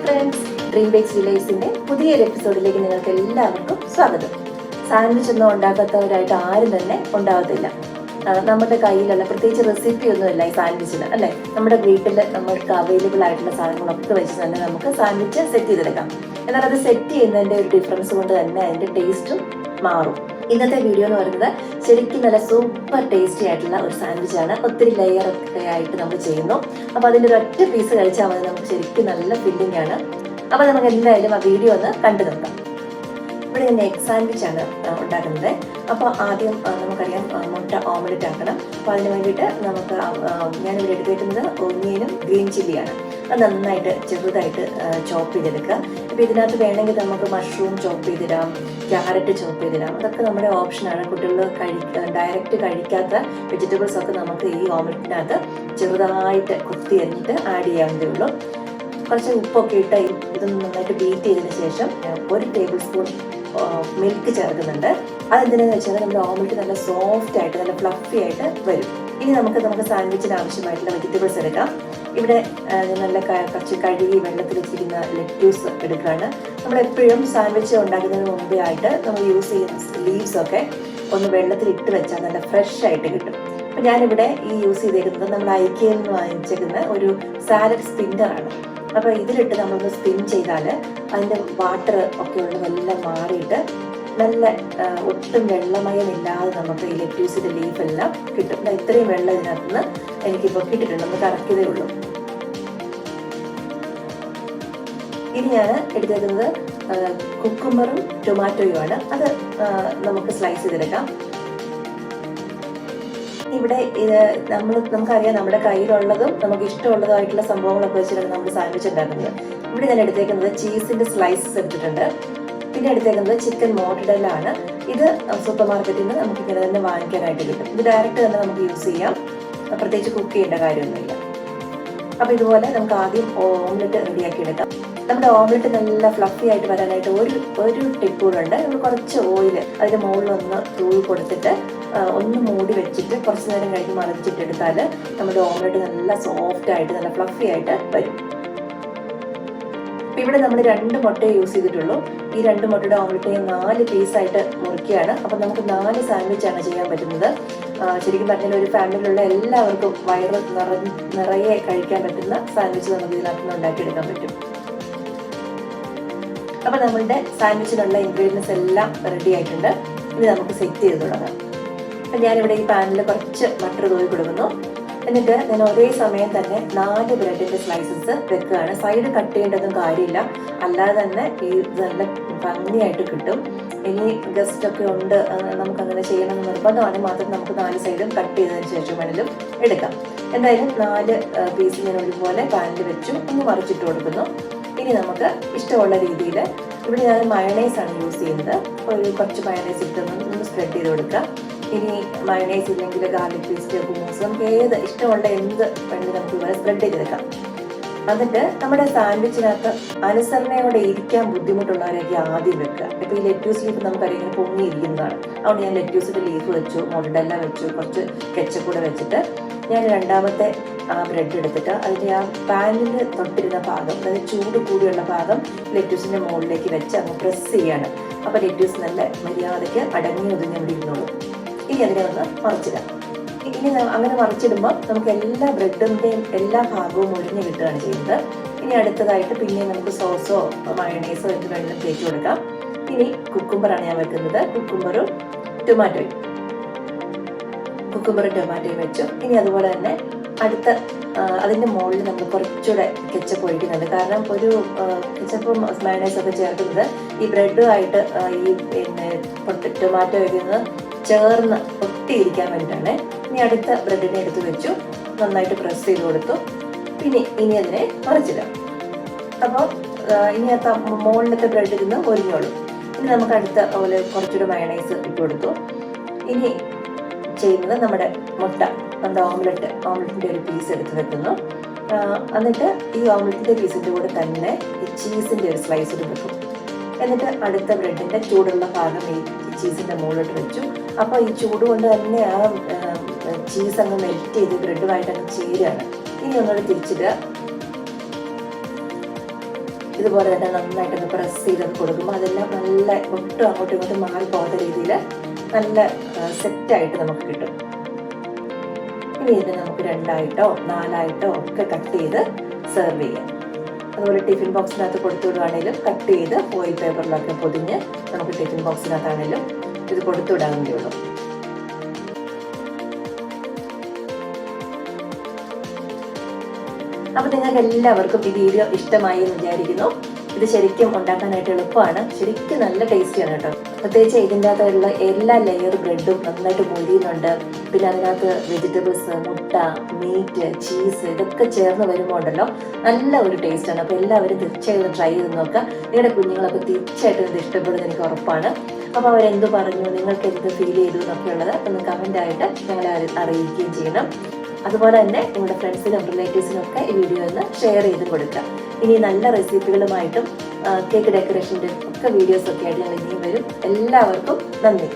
Friends, DreamBakes Delights-ന്റെ പുതിയൊരു എപ്പിസോഡിലേക്ക് നിങ്ങൾക്ക് എല്ലാവർക്കും സ്വാഗതം. സാൻഡ്വിച്ച് ഒന്നും ഉണ്ടാക്കാത്തവരായിട്ട് ആരും തന്നെ ഉണ്ടാകത്തില്ല. നമ്മുടെ കയ്യിലുള്ള പ്രത്യേകിച്ച് റെസിപ്പി ഒന്നുമില്ല ഈ സാൻഡ്വിച്ചിന്, അല്ലേ? നമ്മുടെ വീട്ടിൽ നമ്മൾക്ക് അവൈലബിൾ ആയിട്ടുള്ള സാധനങ്ങളൊക്കെ വെച്ച് തന്നെ നമുക്ക് സാൻഡ്വിച്ച് സെറ്റ് ചെയ്തെടുക്കാം. എന്നാൽ അത് സെറ്റ് ചെയ്യുന്നതിൻ്റെ ഒരു ഡിഫറൻസ് കൊണ്ട് തന്നെ അതിൻ്റെ ടേസ്റ്റും മാറും. ഇന്നത്തെ വീഡിയോ എന്ന് പറയുന്നത് ശരിക്കും നല്ല സൂപ്പർ ടേസ്റ്റി ആയിട്ടുള്ള ഒരു സാൻഡ്വിച്ചാണ്. ഒത്തിരി ലെയർ ഒക്കെ ആയിട്ട് നമ്മൾ ചെയ്യുന്നു. അപ്പോൾ അതിൻ്റെ ഒരു ഒറ്റ പീസ് കഴിച്ചാൽ മതി, നമുക്ക് ശരിക്കും നല്ല ഫില്ലിംഗ് ആണ്. അപ്പോൾ നമുക്ക് എന്തായാലും ആ വീഡിയോ ഒന്ന് കണ്ടു നോക്കാം. ഇവിടെ ഞാൻ എഗ് സാൻഡ്വിച്ചാണ് ഉണ്ടാക്കുന്നത്. അപ്പോൾ ആദ്യം നമുക്കറിയാം മുട്ട ഓംലെറ്റ് ആക്കണം. അപ്പോൾ അതിന് വേണ്ടിയിട്ട് നമുക്ക് ഞാനിവിടെ എടുത്തേക്കുന്നത് ഒനിയനും ഗ്രീൻ ചില്ലിയാണ്. അത് നന്നായിട്ട് ചെറുതായിട്ട് ചോപ്പ് ചെയ്തെടുക്കുക. ഇപ്പോൾ ഇതിനകത്ത് വേണമെങ്കിൽ നമുക്ക് മഷ്റൂം ചോപ്പ് ചെയ്തിടാം, ക്യാരറ്റ് ചോപ്പ് ചെയ്തിടാം. അതൊക്കെ നമ്മുടെ ഓപ്ഷനാണ്. കുട്ടികൾ ഡയറക്റ്റ് കഴിക്കാത്ത വെജിറ്റബിൾസ് ഒക്കെ നമുക്ക് ഈ ഓംലെറ്റിനകത്ത് ചെറുതായിട്ട് കൊത്തി അരിഞ്ഞിട്ട് ആഡ് ചെയ്യാവുന്നതേ ഉള്ളൂ. കുറച്ച് ഉപ്പൊക്കെ ഇട്ട് ഇതൊന്ന് നന്നായിട്ട് ബീറ്റ് ചെയ്തതിന് ശേഷം 1 ടേബിൾ സ്പൂൺ മിൽക്ക് ചേർക്കുന്നുണ്ട്. അതെന്തിനാന്ന് വെച്ചാൽ നമ്മുടെ ഓംലെറ്റ് നല്ല സോഫ്റ്റ് ആയിട്ട് നല്ല ഫ്ലഫി ആയിട്ട് വരും. ഇനി നമുക്ക് സാൻഡ്വിച്ചിന് ആവശ്യമായിട്ടുള്ള വെജിറ്റബിൾസ് എടുക്കാം. ഇവിടെ നല്ല കുറച്ച് കഴുകി വെള്ളത്തിൽ വെച്ചിരിക്കുന്ന ലെറ്റ്യൂസ് എടുക്കുകയാണ്. നമ്മളെപ്പോഴും സാൻഡ്വിച്ച് ഉണ്ടാക്കുന്നതിന് മുമ്പേ ആയിട്ട് നമ്മൾ യൂസ് ചെയ്യുന്ന ലീവ്സ് ഒക്കെ ഒന്ന് വെള്ളത്തിൽ ഇട്ട് വെച്ചാൽ നല്ല ഫ്രഷ് ആയിട്ട് കിട്ടും. അപ്പം ഞാനിവിടെ ഈ യൂസ് ചെയ്തേക്കുന്നത് നമ്മൾ ഐക്കയിൽ നിന്ന് വാങ്ങിച്ചേക്കുന്ന ഒരു സാലഡ് സ്പിന്നറാണ്. അപ്പോൾ ഇതിലിട്ട് നമ്മളൊന്ന് സ്പിൻ ചെയ്താൽ അതിൻ്റെ വാട്ടർ ഒക്കെ ഉള്ളതെല്ലാം മാറിയിട്ട് നല്ല ഒട്ടും വെള്ളമയമില്ലാതെ നമുക്ക് ഈ ലെറ്റ്യൂസിൻ്റെ ലീഫെല്ലാം കിട്ടും. ഇത്രയും വെള്ളം ഇതിനകത്ത് നിന്ന് എനിക്കിപ്പോൾ കിട്ടിയിട്ടുണ്ട്. നമുക്ക് കറക്കിയതേ ഉള്ളൂ. ഇനി ഞാൻ എടുത്തേക്കുന്നത് കുക്കുംബറും ടൊമാറ്റോയുമാണ്. അത് നമുക്ക് സ്ലൈസ് ചെയ്തെടുക്കാം. ഇവിടെ നമുക്കറിയാം നമ്മുടെ കയ്യിലുള്ളതും നമുക്ക് ഇഷ്ടമുള്ളതുമായിട്ടുള്ള സംഭവങ്ങളൊക്കെ വെച്ചിട്ടാണ് നമ്മൾ സാൻഡ്വിച്ച് ഉണ്ടാക്കുന്നത്. ഇവിടെ ഞാൻ എടുത്തേക്കുന്നത് ചീസിൻ്റെ സ്ലൈസസ് എടുത്തിട്ടുണ്ട്. പിന്നെ എടുത്തേക്കുന്നത് ചിക്കൻ മോർട്ടഡെല്ല ആണ്. ഇത് സൂപ്പർ മാർക്കറ്റിൽ നിന്ന് നമുക്ക് ഇങ്ങനെ തന്നെ വാങ്ങിക്കാനായിട്ട് കിട്ടും. ഇത് ഡയറക്റ്റ് തന്നെ നമുക്ക് യൂസ് ചെയ്യാം, പ്രത്യേകിച്ച് കുക്ക് ചെയ്യേണ്ട കാര്യമൊന്നുമില്ല. അപ്പോൾ ഇതുപോലെ നമുക്ക് ആദ്യം ഓംലെറ്റ് റെഡിയാക്കി എടുക്കാം. നമ്മുടെ ഓംലെറ്റ് നല്ല ഫ്ലഫി ആയിട്ട് വരാനായിട്ട് ഒരു ടിപ്പ് കൂടെ ഉണ്ട്. നമ്മൾ കുറച്ച് ഓയിൽ അതിൻ്റെ മുകളിലൊന്ന് തൂവി കൊടുത്തിട്ട് ഒന്ന് മൂടി വെച്ചിട്ട് കുറച്ച് നേരം കഴിഞ്ഞ് മറിച്ചിട്ടെടുത്താൽ നമ്മുടെ ഓംലെറ്റ് നല്ല സോഫ്റ്റ് ആയിട്ട് നല്ല ഫ്ലഫി ആയിട്ട് വരും. ഇവിടെ നമ്മൾ 2 മുട്ടയെ യൂസ് ചെയ്തിട്ടുള്ളൂ. ഈ 2 മുട്ടയുടെ ഓംലെറ്റ് 4 പീസായിട്ട് മുറിക്കുകയാണ്. അപ്പം നമുക്ക് 4 സാൻഡ്വിച്ചാണ് ചെയ്യാൻ പറ്റുന്നത്. ശരിക്കും പറഞ്ഞാൽ ഒരു ഫാമിലിയിലുള്ള എല്ലാവർക്കും വയറ് നിറയെ കഴിക്കാൻ പറ്റുന്ന സാൻഡ്വിച്ച് നമുക്ക് ഇതിനകത്ത് ഉണ്ടാക്കിയെടുക്കാൻ പറ്റും. അപ്പം നമ്മളുടെ സാൻഡ്വിച്ചിനുള്ള ഇൻഗ്രീഡിയൻസ് എല്ലാം റെഡി ആയിട്ടുണ്ട്. ഇനി നമുക്ക് സെറ്റ് ചെയ്ത് തുടങ്ങാം. അപ്പം ഞാനിവിടെ ഈ പാനിൽ കുറച്ച് ബട്ടർ തൂവി കൊടുക്കുന്നു. എന്നിട്ട് ഞാൻ ഒരേ സമയം തന്നെ 4 ബ്രെഡിൻ്റെ സ്ലൈസസ് വെക്കുകയാണ്. സൈഡ് കട്ട് ചെയ്യേണ്ടതും കാര്യമില്ല, അല്ലാതെ തന്നെ ഈ നല്ല ഭംഗിയായിട്ട് കിട്ടും. ഇനി ഗസ്റ്റ് ഒക്കെ ഉണ്ട്, നമുക്കങ്ങനെ ചെയ്യണമെന്ന് നിർബന്ധമാണ്, മാത്രം നമുക്ക് 4 സൈഡും കട്ട് ചെയ്തതിന് ശേഷം വേണമെങ്കിലും എടുക്കാം. എന്തായാലും 4 പീസ് ഞാൻ ഒരുപോലെ പാനിൽ വെച്ചു, ഒന്ന് മറിച്ചിട്ട് കൊടുക്കുന്നു. ഇനി നമുക്ക് ഇഷ്ടമുള്ള രീതിയിൽ ഇവിടെ ഞാൻ മയോണൈസാണ് യൂസ് ചെയ്യുന്നത്. കുറച്ച് മയോണൈസ് ഇട്ടൊന്ന് സ്പ്രെഡ് ചെയ്ത് കൊടുക്കുക. ഇനി മയോണൈസ് ഇല്ലെങ്കിൽ ഗാർലിക് പേസ്റ്റ്, ഹുമൂസ്, നമുക്ക് ഇഷ്ടമുള്ള എന്ത് വേണമെങ്കിലും നമുക്ക് ഇവിടെ സ്പ്രെഡ് ചെയ്തെടുക്കാം. എന്നിട്ട് നമ്മുടെ സാൻഡ്വിച്ചിനകത്ത് അനുസരണയോടെ ഇരിക്കാൻ ബുദ്ധിമുട്ടുള്ളവരൊക്കെ ആദ്യം വെക്കുക. ഇപ്പോൾ ഈ ലെറ്റ്യൂസ് ലീഫ് നമുക്കറിയാം ഇങ്ങനെ പൊങ്ങിയിരിക്കുന്നതാണ്. അതുകൊണ്ട് ഞാൻ ലെറ്റ്യൂസിൻ്റെ ലീഫ് വെച്ചു, മോർട്ടഡെല്ല വെച്ചു, കുറച്ച് കെച്ചപ്പ് കൂടെ വെച്ചിട്ട് ഞാൻ രണ്ടാമത്തെ ബ്രെഡ് എടുത്തിട്ട് അതിൻ്റെ ആ പാനിൽ തൊട്ടിരുന്ന ഭാഗം, അതായത് ചൂട് കൂടിയുള്ള ഭാഗം ലെറ്റ്യൂസിൻ്റെ മുകളിലേക്ക് വെച്ച് അങ്ങ് പ്രസ് ചെയ്യാണ്. അപ്പോൾ ലെറ്റ്യൂസ് നല്ല മര്യാദയ്ക്ക് അടങ്ങി ഒതുങ്ങി ഇവിടെ ഇരുന്നോളൂ. ഇനി അതിനെ ഒന്ന് മറിച്ചിടാം. ഇനി അങ്ങനെ മറിച്ചിടുമ്പോൾ നമുക്ക് എല്ലാ ബ്രെഡിൻ്റെയും എല്ലാ ഭാഗവും ഒഴിഞ്ഞ് കിട്ടുകയാണ് ചെയ്യുന്നത്. ഇനി അടുത്തതായിട്ട് പിന്നെയും നമുക്ക് സോസോ മയോണൈസോ എന്ത് വേണമെങ്കിലും തേച്ച് കൊടുക്കാം. ഇനി കുക്കുംബറാണ് ഞാൻ വെക്കുന്നത്. കുക്കുംബറും ടൊമാറ്റോയും വെച്ചു. ഇനി അതുപോലെ തന്നെ അതിൻ്റെ മുകളിൽ നമ്മൾ കുറച്ചുകൂടെ കെച്ചപ്പ് ഒഴിക്കുന്നുണ്ട്. കാരണം ഒരു കെച്ചപ്പും മയോണൈസൊക്കെ ചേർക്കുന്നത് ഈ ബ്രെഡുമായിട്ട് ഈ ടൊമാറ്റോ ഒഴിക്കുന്നത് ചേർന്ന് ഒട്ടിയിരിക്കാൻ വേണ്ടിയിട്ടാണ്. ഇനി അടുത്ത ബ്രെഡിനെ എടുത്ത് വെച്ചു, നന്നായിട്ട് പ്രസ് ചെയ്ത് കൊടുത്തു. ഇനി അതിനെ മറിച്ചിടാം. അപ്പോൾ ഇനി മുകളിലത്തെ ബ്രെഡിൽ നിന്ന് ഒരിഞ്ഞോളൂ. ഇനി നമുക്ക് അടുത്ത പോലെ കുറച്ചുകൂടെ മയോണൈസ് ഇട്ട് കൊടുത്തു. ഇനി ചെയ്യുന്നത് നമ്മുടെ നമ്മുടെ ഓംലെറ്റിൻ്റെ ഒരു പീസ് എടുത്ത് വെക്കുന്നു. എന്നിട്ട് ഈ ഓംലെറ്റിൻ്റെ പീസിൻ്റെ കൂടെ തന്നെ ഈ ചീസിൻ്റെ ഒരു സ്ലൈസ് ഇട്ട് വെക്കും. എന്നിട്ട് അടുത്ത ബ്രെഡിൻ്റെ ചൂടുള്ള ഭാഗം ഈ ചീസിൻ്റെ മുകളിലോട്ട് വെച്ചു. അപ്പോൾ ഈ ചൂട് കൊണ്ട് തന്നെ ആ ചീസ് അങ്ങ് മെൽറ്റ് ചെയ്ത് ബ്രെഡുമായിട്ട് അങ്ങ് ചേരുകയാണ്. ഇനി ഒന്നുകൂടെ തിരിച്ചിടുക. ഇതുപോലെ തന്നെ നന്നായിട്ടൊന്ന് പ്രസ് ചെയ്തൊക്കെ കൊടുക്കുമ്പോൾ അതെല്ലാം നല്ല ഒട്ടും അങ്ങോട്ടും ഇങ്ങോട്ടും മാറി പോകുന്ന രീതിയിൽ നല്ല സെറ്റായിട്ട് നമുക്ക് കിട്ടും. ഇനി ഇതിനെ നമുക്ക് 2ആയിട്ടോ 4ആയിട്ടോ ഒക്കെ കട്ട് ചെയ്ത് സെർവ് ചെയ്യാം. അതുപോലെ ടിഫിൻ ബോക്സിനകത്ത് കൊടുത്തു വിടുവാണെങ്കിലും കട്ട് ചെയ്ത് ഫോയിൽ പേപ്പറിലൊക്കെ പൊതിഞ്ഞ് നമുക്ക് ടിഫിൻ ബോക്സിനകത്താണെങ്കിലും ഇത് കൊടുത്തു വിടാവുന്നതേ ഉള്ളൂ. അപ്പോൾ നിങ്ങൾക്ക് എല്ലാവർക്കും ഈ വീഡിയോ ഇഷ്ടമായി എന്ന് വിചാരിക്കുന്നു. ഇത് ശരിക്കും ഉണ്ടാക്കാനായിട്ട് എളുപ്പമാണ്, ശരിക്കും നല്ല ടേസ്റ്റിയാണ് കേട്ടോ. പ്രത്യേകിച്ച് ഇതിൻ്റെ അകത്തുള്ള എല്ലാ ലെയർ ബ്രെഡും നന്നായിട്ട് മൊരിയുന്നുണ്ട്. പിന്നെ അതിനകത്ത് വെജിറ്റബിൾസ്, മുട്ട, മീറ്റ്, ചീസ് ഇതൊക്കെ ചേർന്ന് വരുമ്പോൾ ഉണ്ടല്ലോ നല്ല ഒരു ടേസ്റ്റാണ്. അപ്പോൾ എല്ലാവരും തീർച്ചയായും ട്രൈ ചെയ്ത് നോക്കുക. നിങ്ങളുടെ കുഞ്ഞുങ്ങളൊക്കെ തീർച്ചയായിട്ടും ഇത് ഇഷ്ടപ്പെടുന്നത് എനിക്ക് ഉറപ്പാണ്. അപ്പോൾ അവരെന്ത് പറഞ്ഞു, നിങ്ങൾക്ക് എന്ത് ഫീൽ ചെയ്തു എന്നൊക്കെ ഉള്ളത് ഒന്ന് കമൻ്റായിട്ട് ഞങ്ങളെ അറിയിക്കുകയും ചെയ്യണം. അതുപോലെ തന്നെ നിങ്ങളുടെ ഫ്രണ്ട്സിനും റിലേറ്റീവ്സിനും ഒക്കെ ഈ വീഡിയോ ഒന്ന് ഷെയർ ചെയ്ത് കൊടുക്കുക. ഇനി നല്ല റെസിപ്പികളുമായിട്ടും കേക്ക് ഡെക്കറേഷൻ്റെ ഒക്കെ വീഡിയോസൊക്കെ ആയിട്ട് ഞങ്ങൾ ഇനിയും വരും. എല്ലാവർക്കും നന്ദി.